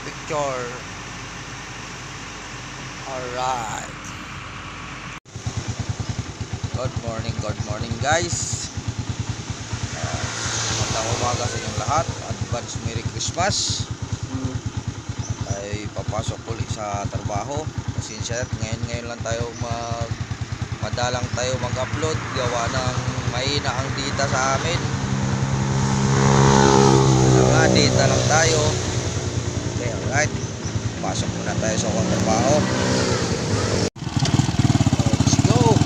picture. Alright. Good morning guys. Magandang umaga sa inyong lahat. Advance Merry Christmas. Ay papasok ulit sa trabaho. Pasensya, ngayon lang tayo madalang tayo mag-upload. Gawa ng mahina ang data sa amin. Data lang tayo. Okay, alright. Pasok muna tayo sa trabaho. Let's go.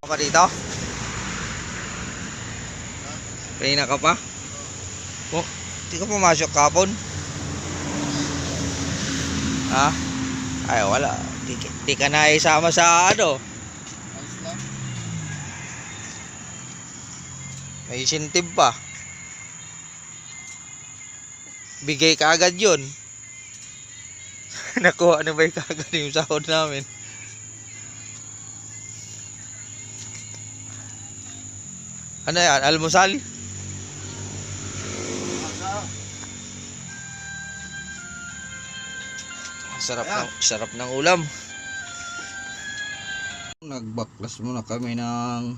Ka dito? Pahina ka pa? Oh, di ka pumasok kapon? Ha? Ay wala. Di ka na isama sa ano? May incentive pa. Bigay ka agad yun. Nakuha na ba yung kagad yung sahod namin? Ano yan? Almusal? Sarap ng ulam. Nagbaklas muna kami ng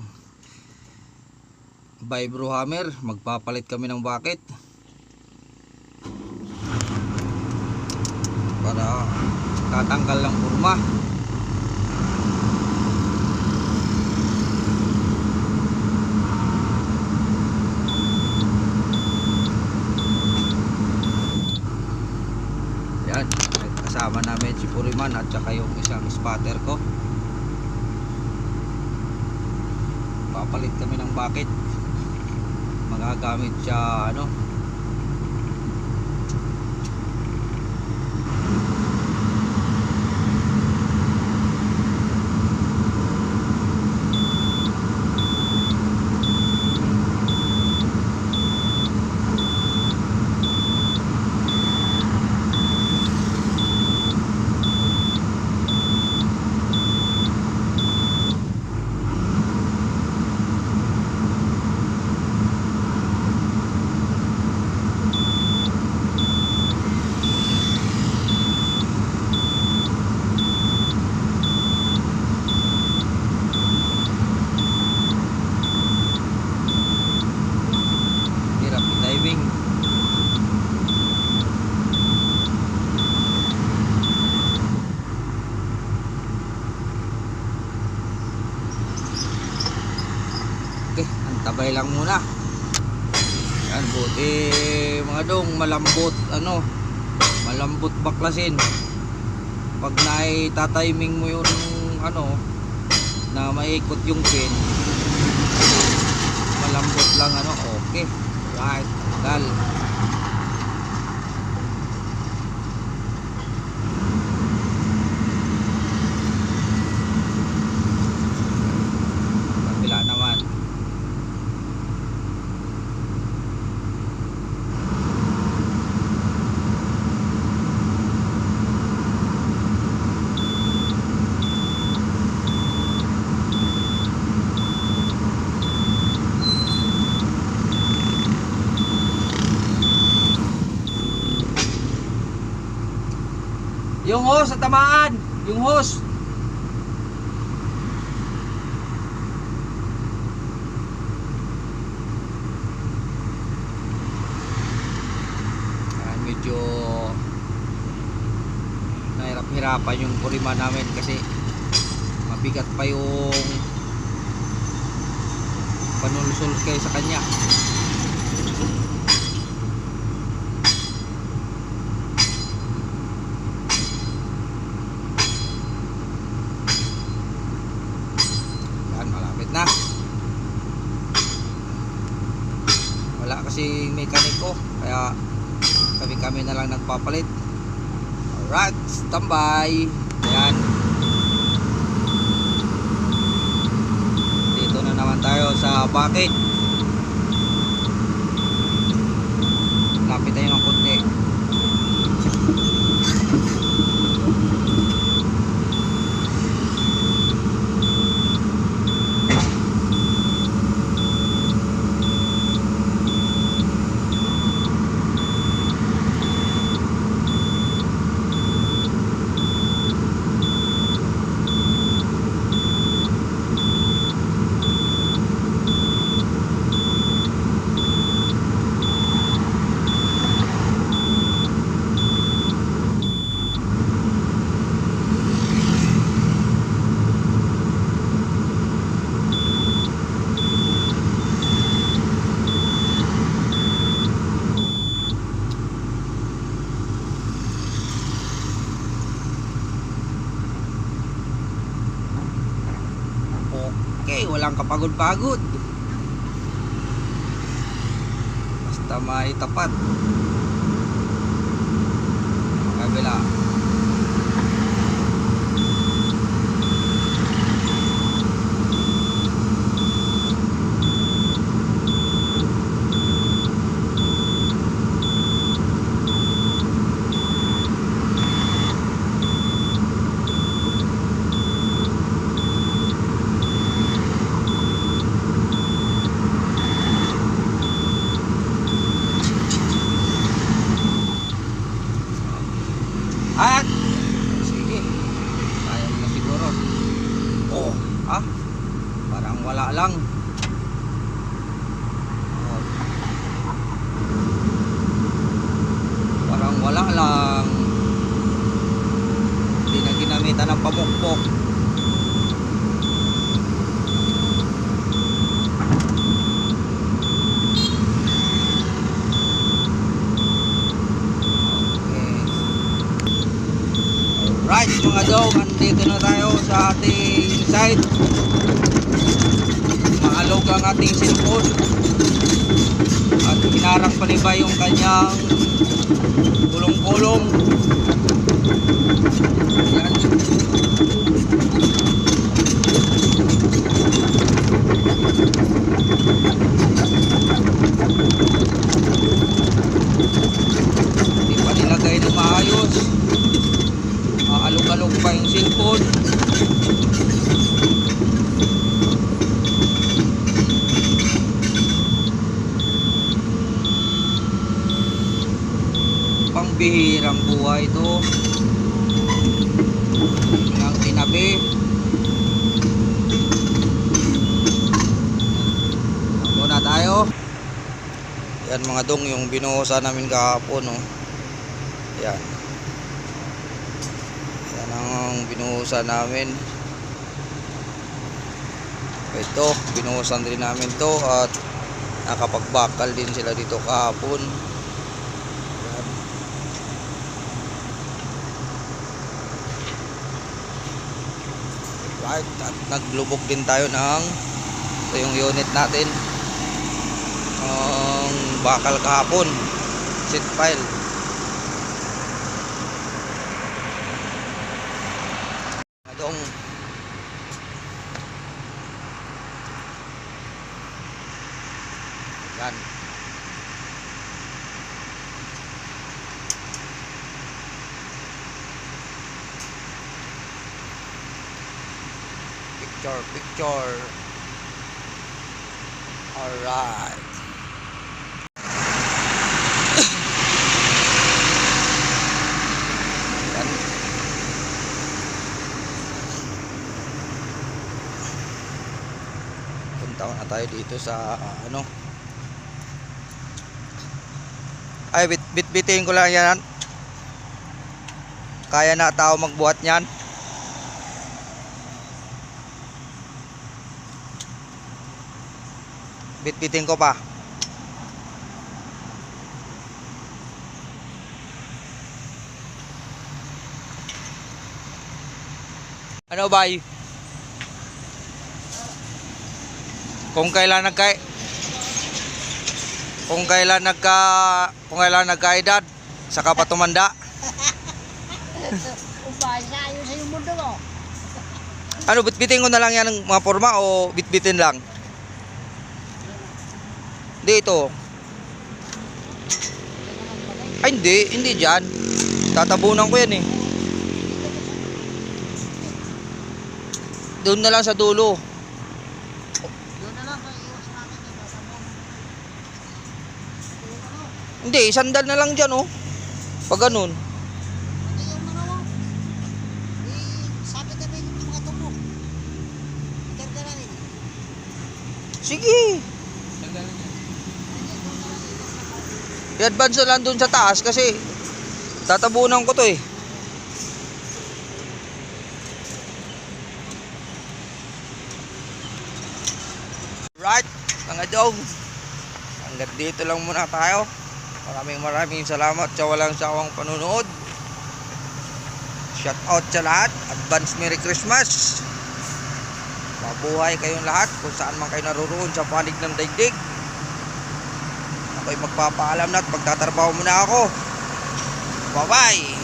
vibro hammer. Magpapalit kami ng bucket para tatanggal ng kurma. Yan, kasama namin si Puriman at saka yung isang spotter ko. Papalit kami ng bucket. Magagamit siya ano, diving. Okay, antabay lang muna. Yan, buti mga dong malambot ano, malambot baklasin. Pag naitatiming mo yung ano na maikot yung pin, malambot lang ano, okay. Right, tanggal. Kabila naman. Yung hose sa tamaan. Yung hose. Medyo nahirap-hirapan yung kurima namin kasi mabigat pa yung panulusol kayo sa kanya. Yan, malapit na. Wala kasi mekaniko kaya kami na lang nagpapalit. Alright, standby. Ayan. Dito na naman tayo sa bucket. Lapit tayo ng konti. Okay, walang kapagod-pagod. Basta maitapat. Kabila. At sige, kaya mo na siguro. Oh, parang wala lang. Oh, parang wala lang. Hindi na ginamitan ng pamukpok. Right mga dog, andito na tayo sa ating side. Maalog ang ating cellphone at hinarang pa rin ba yung kanyang kulong-kulong. Yan. Hindi pa nilagay na maayos. Alog-alog pa yung cellphone. Pangbihirang buhay ito. Lang tinabi. Muna tayo. Yan mga dong, yung binuhusan namin kahapon, oh. Yan. Ang binuhusan namin. Ito, binuhusan din namin to at nakapagbakal din sila dito kahapon. Ayan. Right, at naglubog din tayo ng ito yung unit natin. Ang bakal kahapon, seat pile. Adong yan. Picture. All right. Yan. bitaw na tayo dito sa ano. Ay, bitbitin ko lang yan. Kaya na tao magbuhat niyan. Bitbitin ko pa. Ano ba? Kung kailan nagkaedad, saka pa tumanda. Upaya, ayun sa yung mundo mo. Ano, bitbitin ko na lang yan ng mga forma o bitbitin lang? Dito. Ay, hindi dyan. Tatabunan ko yan eh. Doon na lang sa dulo. Doon na lang, iwas namin yung sabon. Hindi, sandal na lang dyan oh. Pag ganun. Hindi yung mga mo. Sabi kami yung mga tubo. Itagdalan nila. Sige. I-advance na lang doon sa taas kasi tatabunan ko to eh. Right, mga dog. Hanggang dito lang muna tayo. Maraming salamat sa walang sawang panunood. Shout out sa lahat. Advance Merry Christmas. Mabuhay kayong lahat kung saan man kayo naroon sa panig ng daigdig. Ako'y magpapaalam na at magtatrabaho muna ako. Bye bye.